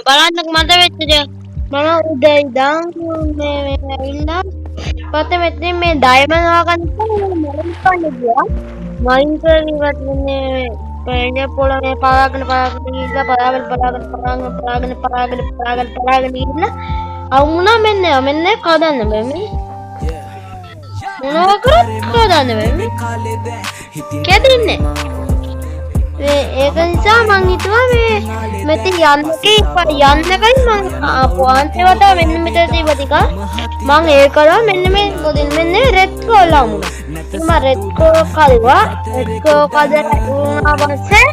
බලන්නක මට වෙච්ච දේ මම උදේ ඉඳන් මේ ඇවිල්ලා පස්සේ මෙතන මේ ඩයමන්ඩ් හොයාගන්න මම ගියා මයින් කරේවත් මේ පේන්නේ පොළවේ පලාගෙන ගිහිල්ලා පලාගෙන ගිහිල්ලා අවුණා මෙන්න කඩන්න බෑ මේ මොනවා කරත් කඩන්න බෑ කැදින්නේ ඒක නිසා මං හිතුවා මේ මෙතන යන්නකයි මං ආපුවාන්සේ වටා මෙන්න මෙතන තිබ්බ ටික මං ඒ කරා මෙන්න මේ පොදින් මෙන්න රෙඩ් කෝල් ආමුණා ඉතින් මම රෙඩ් කෝල් කල්වා රෙඩ් කෝල් කඩලා පස්සේ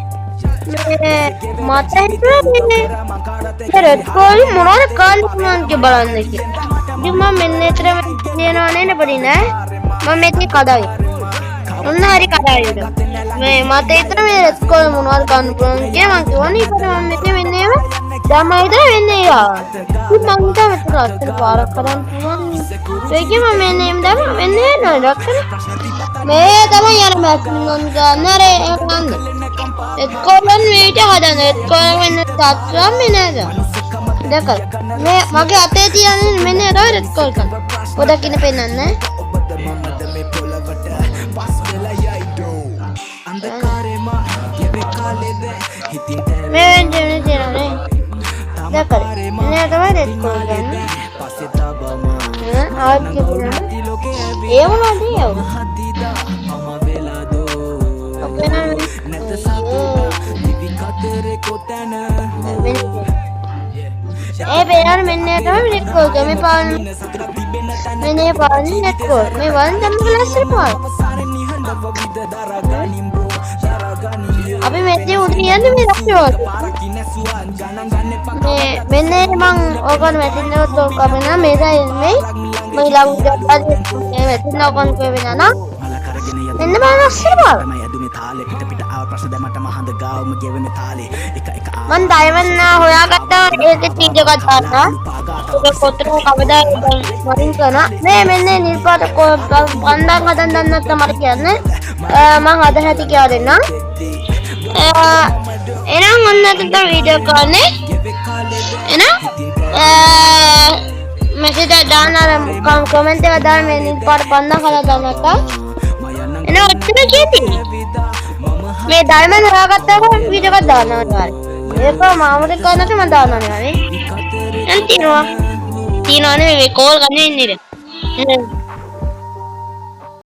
මේ මට හිතුවා මේ රෙඩ් කෝල් මොනවද කාලේ මං බලන්න කියලා ඉතින් මම මෙන්න එතරම් තියනවා නේද පොඩි නෑ මම මේක කඩාවි ඔන්න හරි කඩාවිද මේ මට හිතන මේ රෙඩ් කෝල් මොනවද ගන්න පුළුවන් කියලා මං කිව්වනේ ඉතින් මම මෙන්න ඒව දැම්මා විතර වෙන්නේ ඒවා ඉතින් මං හිතා මෙතන අත්තර පාරක් කරන් පුළුවන් ඒකේ මම මෙන්න එම් දැම්මා මෙන්න නේද ඩොක්ටර් මේ තමයි අර මැෂින් ගන්න අර ඒක ගන්න රෙඩ් කෝල් වල මේට හදන්න රෙඩ් කෝල් වෙන තාත්තා මේ නේද දැකලා මේ මගේ අතේ තියන මෙන්න ඒක රෙඩ් කෝල් ගන්න පොඩක් ඉන්න පෙන්නන්න मैं जेने जेना नहीं देखो मैंने तो मैं रेड कोल करना आज के दिन ये वाला नहीं है ओके ना यार मैंने तो रेड कोल किया मैंने पानी रेड कोल मैं वन जम क्लास से पार अभी मैं उधर ही है ना मेरा फ्लोर मैंने मंग ओपन मैसेज ने तो कभी ना मेरा इसमें महिला उधर मैसेज ना ओपन कोई भी ना मैंने माना सिर्फ मन डायमंड ना होया करता एक चीज का था तो कोतरों का बता मरीन करना मैंने निर्पात को बंदा का दंडन तुम्हारे क्या ने मांग आधा है क्या देना एना मुन्ना तो वीडियो करने एना मैसेज डालना कमेंट में डाल मैं निर्पात बंदा खाना डालना था एना अच्छी की थी मैं डायमंड लगा करता हूँ वीडियो का डालना यार ये तो मामले करना तो मैं डालना नहीं तीनों ने कॉल करने नहीं रहे